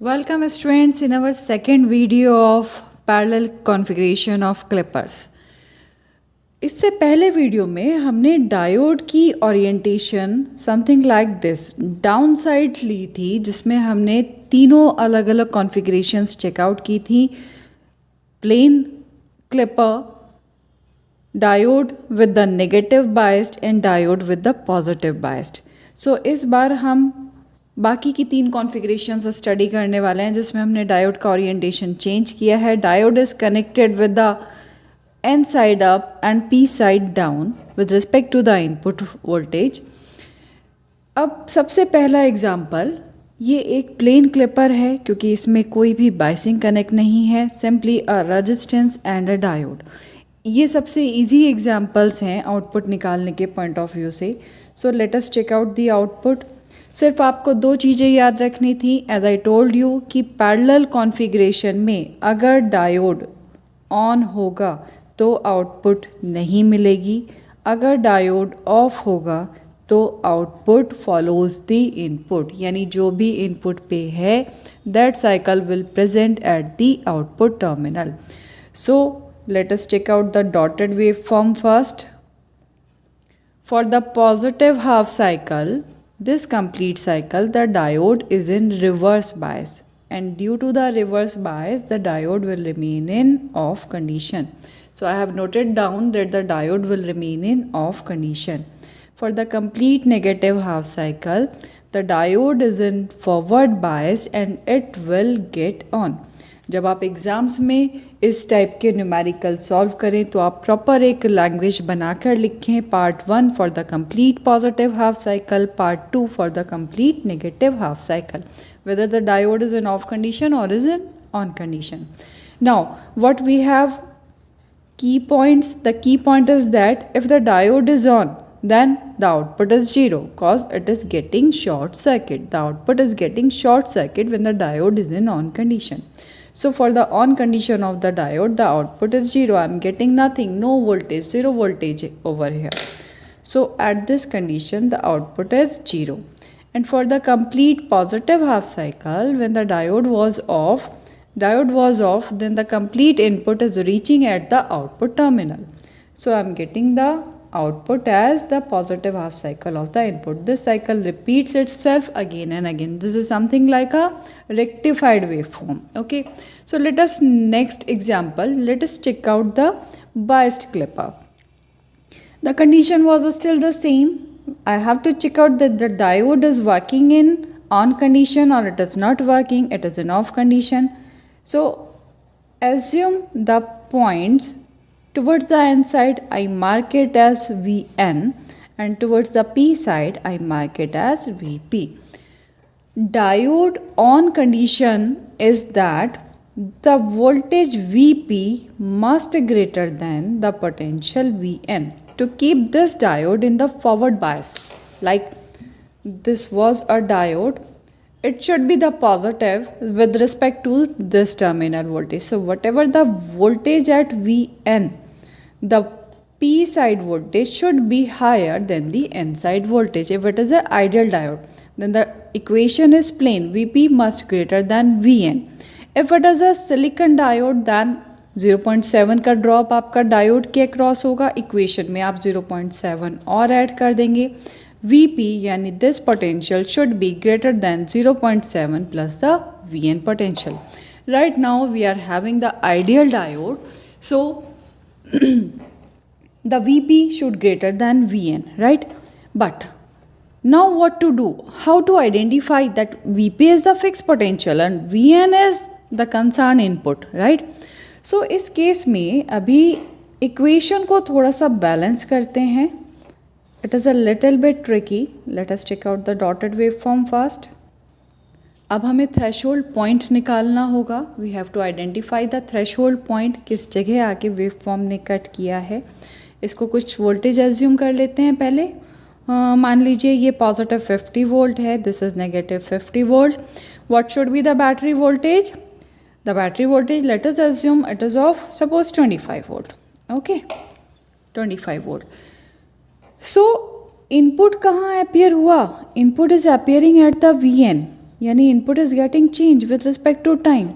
Welcome students in our second video of parallel configuration of clippers. इससे पहले video में हमने डायोड की orientation something like this down side ली थी, जिसमें हमने तीनों अलग अलग कॉन्फ़िगरेशंस चेकआउट की थी. Plain clipper, diode with the negative biased and diode with the positive biased. So इस बार हम बाकी की तीन कॉन्फ़िगरेशंस स्टडी करने वाले हैं, जिसमें हमने डायोड का ओरिएंटेशन चेंज किया है. Diode is connected with the N side up and P side down with respect to the input voltage. अब सबसे पहला एग्जाम्पल, ये एक प्लेन क्लिपर है क्योंकि इसमें कोई भी बाइसिंग कनेक्ट नहीं है, simply a resistance and a diode. ये सबसे इजी एग्जाम्पल्स हैं आउटपुट निकालने के पॉइंट ऑफ व्यू से. So let us check out the output. सिर्फ आपको दो चीज़ें याद रखनी थी. एज आई टोल्ड यू कि पैरेलल कॉन्फ़िगरेशन में अगर डायोड ऑन होगा तो आउटपुट नहीं मिलेगी, अगर डायोड ऑफ होगा तो आउटपुट फॉलोज द इनपुट, यानी जो भी इनपुट पे है that cycle will present at the output terminal. So let us check out the dotted wave form first. For the positive half cycle, this complete cycle, the diode is in reverse bias, and due to the reverse bias, the diode will remain in off condition. So I have noted down that the diode will remain in off condition. For the complete negative half cycle, the diode is in forward bias and it will get on. जब आप exams में इस type के numerical solve करें तो आप proper एक language बनाकर लिखें. Part 1 for the complete positive half cycle, part 2 for the complete negative half cycle, whether the diode is in off condition or is in on condition. Now what we have key points. The key point is that if the diode is on, then the output is 0 cause it is getting short circuit. The output is getting short circuit when the diode is in on condition. So for the on condition of the diode, the output is 0. I am getting nothing, no voltage, 0 voltage over here. So at this condition, the output is 0. And for the complete positive half cycle, when the diode was off, then the complete input is reaching at the output terminal. So I am getting the output as the positive half cycle of the input. This cycle repeats itself again and again. This is something like a rectified waveform. Okay, so let us next example, let us check out the biased clipper. The condition was still the same. I have to check out that the diode is working in on condition or it is not working, it is in off condition. So assume the points towards the N side I mark it as Vn and towards the P side I mark it as Vp. Diode on condition is that the voltage Vp must greater than the potential Vn to keep this diode in the forward bias. Like this was a diode, it should be the positive with respect to this terminal voltage. So whatever the voltage at Vn, the P side voltage should be higher than the N side voltage. If it is an ideal diode, then the equation is plain. Vp must greater than Vn. If it is a silicon diode, then 0.7 का drop आपका diode के across होगा. Equation में आप 0.7 और add कर देंगे. Vp यानी this potential should be greater than 0.7 plus the Vn potential. Right now we are having the ideal diode, so the Vp should greater than Vn, right? But now what to do? How to identify that Vp is the fixed potential and Vn is the concerned input, right? So इस case में अभी equation को थोड़ा सा balance करते हैं. It is a little bit tricky. Let us check out the dotted waveform first. अब हमें थ्रेशोल्ड पॉइंट निकालना होगा. We have to identify the threshold point, किस जगह आके वेवफॉर्म ने कट किया है. इसको कुछ वोल्टेज एज्यूम कर लेते हैं पहले. मान लीजिए ये पॉजिटिव 50 वोल्ट है, this is negative 50 volt. What should be the battery voltage? The battery voltage let us assume it is of suppose 25 volt. Okay, 25 volt. So input कहाँ अपियर हुआ? Input is appearing at the Vn. यानी input is getting change with respect to time.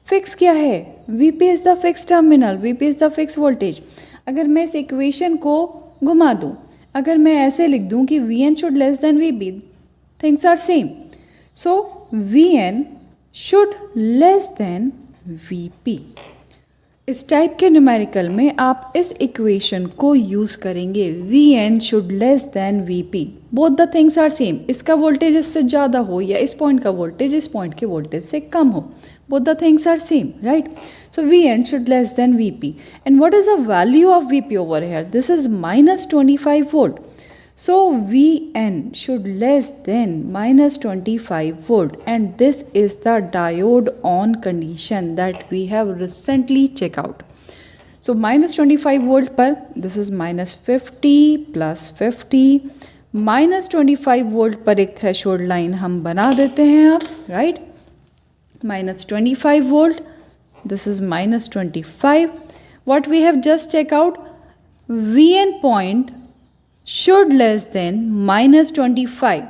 Fix क्या है? Vp is the fix terminal, Vp is the fix voltage. अगर मैं इस equation को घुमा दूँ, अगर मैं ऐसे लिख दूँ कि Vn should less than Vp, things are same. So Vn should less than Vp। इस टाइप के न्यूमेरिकल में आप इस इक्वेशन को यूज़ करेंगे, Vn should less than Vp। Both the things are same. इसका वोल्टेज इससे ज़्यादा हो या इस पॉइंट का वोल्टेज इस पॉइंट के वोल्टेज से कम हो, both the things are same, right? So Vn should less than Vp. And what is the value of Vp over here? This is minus 25 volt. So Vn should less than minus 25 volt, and this is the diode on condition that we have recently checked out. So minus 25 volt पर this is minus 50 plus 50, minus 25 volt पर एक threshold line हम बना देते हैं अब, right? Minus 25 volt, this is minus 25. What we have just checked out, Vn point should less than minus 25.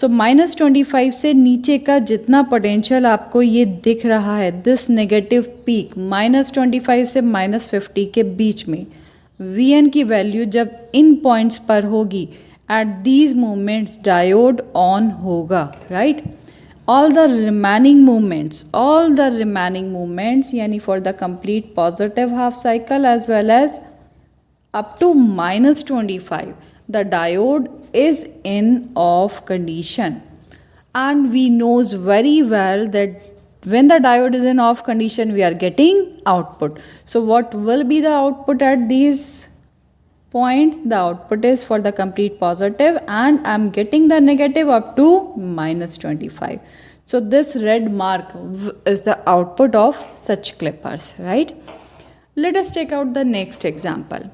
So minus 25 से नीचे का जितना पोटेंशियल आपको ये दिख रहा है, दिस नेगेटिव पीक minus 25 से minus 50 के बीच में Vn की वैल्यू जब इन पॉइंट्स पर होगी, at these moments diode on होगा, right? all the remaining movements yani for the complete positive half cycle as well as up to minus 25, the diode is in off condition, and we knows very well that when the diode is in off condition we are getting output. So what will be the output at these points? The output is for the complete positive, and I'm getting the negative up to minus 25. So this red mark is the output of such clippers, right? Let us check out the next example.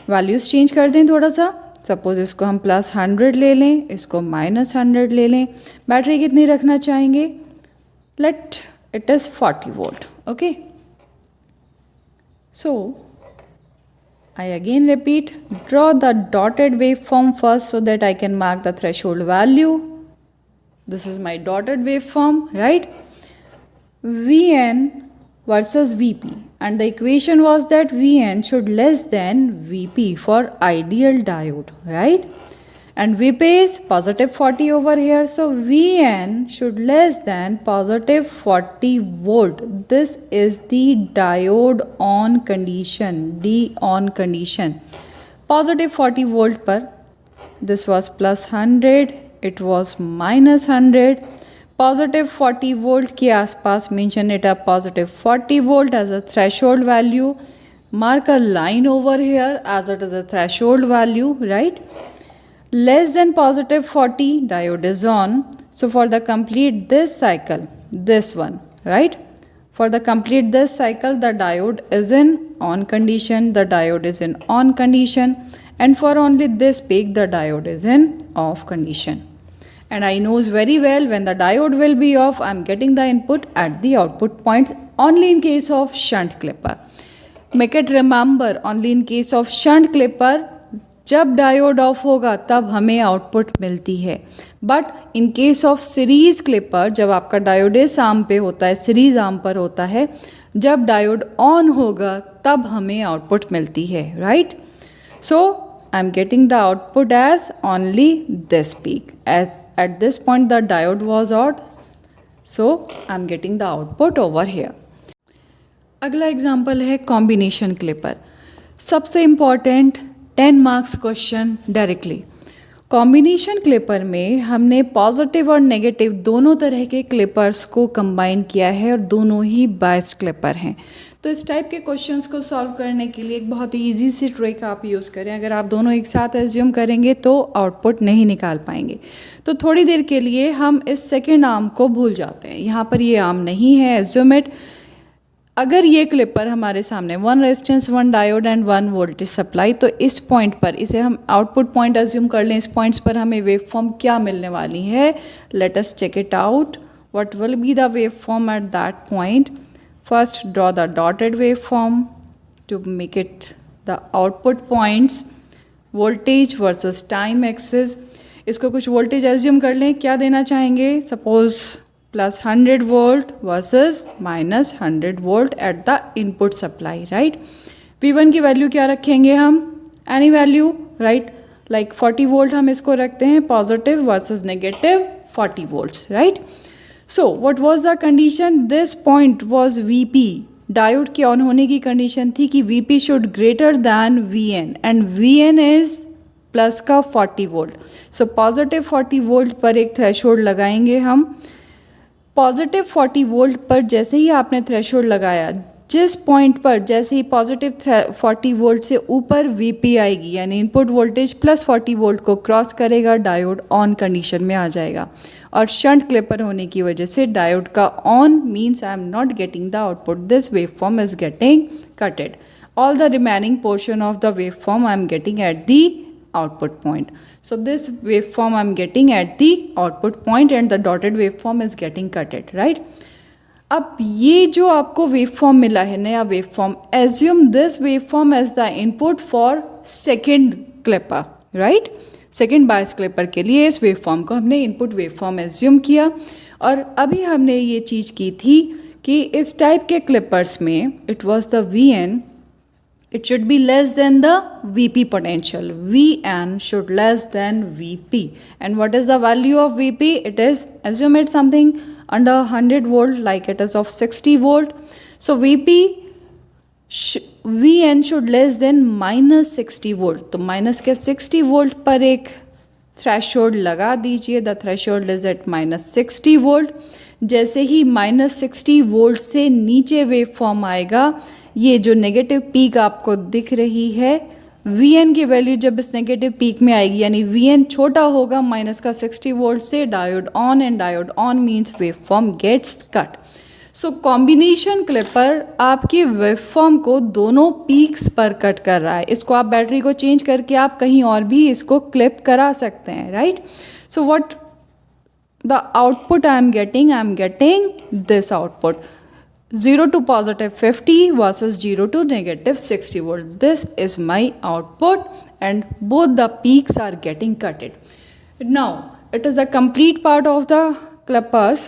Values change कर दें थोड़ा सा। Suppose इसको हम plus 100 ले लें, इसको minus 100 ले लें। बैटरी कितनी रखना चाहेंगे? Let it is 40 volt, okay. So I again repeat, draw the dotted waveform first so that I can mark the threshold value. This is my dotted waveform, right? Vn versus Vp, and the equation was that Vn should less than Vp for ideal diode, right? And Vp is positive 40 over here, so Vn should less than positive 40 volt. This is the diode on condition, D on condition. Positive 40 volt पर this was plus 100, it was minus 100. Positive 40 volt के आसपास mention it a positive 40 volt as a threshold value. Mark a line over here as it is a threshold value, right? Less than positive 40, diode is on. So for the complete this cycle, this one, right? For the complete this cycle, the diode is in on condition, the diode is in on condition, and for only this peak, the diode is in off condition. And I knows very well when the diode will be off, I am getting the input at the output point only in case of shunt clipper. Make it remember, only in case of shunt clipper, जब diode off होगा तब हमें output मिलती है। But in case of series clipper, जब आपका डायोडेस arm पे होता है, सीरीज आर्म पर होता है, जब डायोड ऑन होगा तब हमें आउटपुट मिलती है, right? So I am getting the output as only this peak, as at this point the diode was out, so I am getting the output over here. अगला एग्जाम्पल है combination clipper. सबसे important 10 marks question directly. Combination clipper में हमने positive और negative दोनों तरह के Clippers को कंबाइन किया है और दोनों ही बायस्ड क्लिपर हैं। तो इस टाइप के क्वेश्चंस को सॉल्व करने के लिए एक बहुत ही ईजी सी ट्रिक आप यूज़ करें। अगर आप दोनों एक साथ एज्यूम करेंगे तो आउटपुट नहीं निकाल पाएंगे। तो थोड़ी देर के लिए हम इस सेकेंड आर्म को भूल जाते हैं। यहाँ पर ये आर्म नहीं है, एज्यूम इट। अगर ये क्लिपर हमारे सामने 1 resistance 1 diode and 1 voltage supply, तो इस पॉइंट पर इसे हम आउटपुट पॉइंट अज्यूम कर लें। इस पॉइंट्स पर हमें वेव फॉर्म क्या मिलने वाली है? Let us check it out. What will be the wave form at that point? First draw the dotted wave form to make it the output points. Voltage versus time axis. इसको कुछ voltage assume कर लें। क्या देना चाहेंगे? Suppose plus 100 volt versus minus 100 volt at the input supply, right? V1 की value क्या रखेंगे हम? Any value, right? Like 40 volt हम इसको रखते हैं, positive versus negative 40 volts, right? So what was the condition? This point was VP, diode के on होने की कंडीशन थी कि VP should greater than VN and VN is plus का 40 वोल्ट. सो पॉजिटिव 40 वोल्ट पर एक थ्रेशोल्ड लगाएंगे हम. पॉजिटिव 40 वोल्ट पर जैसे ही आपने थ्रेशोल्ड लगाया, जिस पॉइंट पर जैसे ही पॉजिटिव 40 वोल्ट से ऊपर वीपी आएगी यानी इनपुट वोल्टेज प्लस 40 वोल्ट को क्रॉस करेगा, डायोड ऑन कंडीशन में आ जाएगा. और शंट क्लिपर होने की वजह से डायोड का on means I am not getting the output, this wave form is getting कटेड. All the remaining portion of the wave form I am getting at the output point. So this waveform I'm getting at the output point and the dotted waveform is getting cutted, right? अब ये जो आपको waveform मिला है, नया waveform, assume this waveform as the input for second clipper, right? Second bias clipper के लिए इस waveform को हमने input waveform assume किया. और अभी हमने ये चीज़ की थी कि इस टाइप के clippers में it was the VN, it should be less than the VP potential. VN should less than VP. And what is the value of VP? It is, assume it's something under 100 volt, like it is of 60 volt. So VN should less than minus 60 volt. तो minus के 60 volt पर एक threshold लगा दीजिए. The threshold is at minus 60 volt. जैसे ही minus 60 volt से नीचे wave form आएगा, ये जो नेगेटिव पीक आपको दिख रही है, Vn की वैल्यू जब इस नेगेटिव पीक में आएगी यानी Vn छोटा होगा माइनस का 60 वोल्ट से, diode on and diode on means wave form gets cut. So combination clipper आपके वेव फॉर्म को दोनों पीक्स पर कट कर रहा है. इसको आप बैटरी को चेंज करके आप कहीं और भी इसको क्लिप करा सकते हैं, right? So what the output I am getting this output. 0 to positive 50 versus 0 to negative 60 volt. This is my output and both the peaks are getting cutted. Now, it is a complete part of the clippers.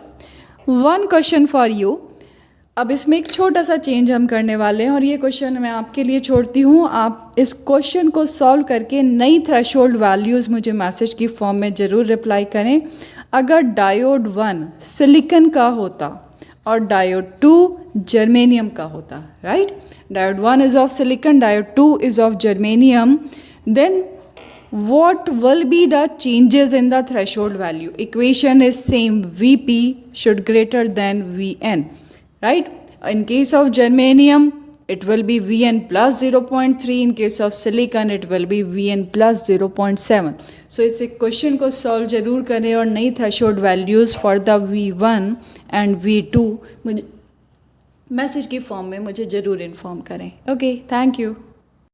One question for you. अब इसमें एक छोटा सा change हम करने वाले हैं और ये क्वेश्चन मैं आपके लिए छोड़ती हूँ. आप इस क्वेश्चन को सॉल्व करके नई थ्रेशोल्ड वैल्यूज़ मुझे मैसेज की फॉर्म में ज़रूर रिप्लाई करें. अगर डायोड 1 सिलिकॉन का होता और डायोड 2 जर्मेनियम का होता, right? Diode 1 is of silicon, diode 2 is of germanium, then what will be the changes in the threshold value? Equation is same, VP should greater than VN, right? In case of germanium, it will be Vn plus 0.3. In case of silicon, it will be Vn plus 0.7. So इस question को solve जरूर करें और नई threshold values for the V1 and V2 मुझे message की form में मुझे ज़रूर इन्फॉर्म करें. Okay, thank you.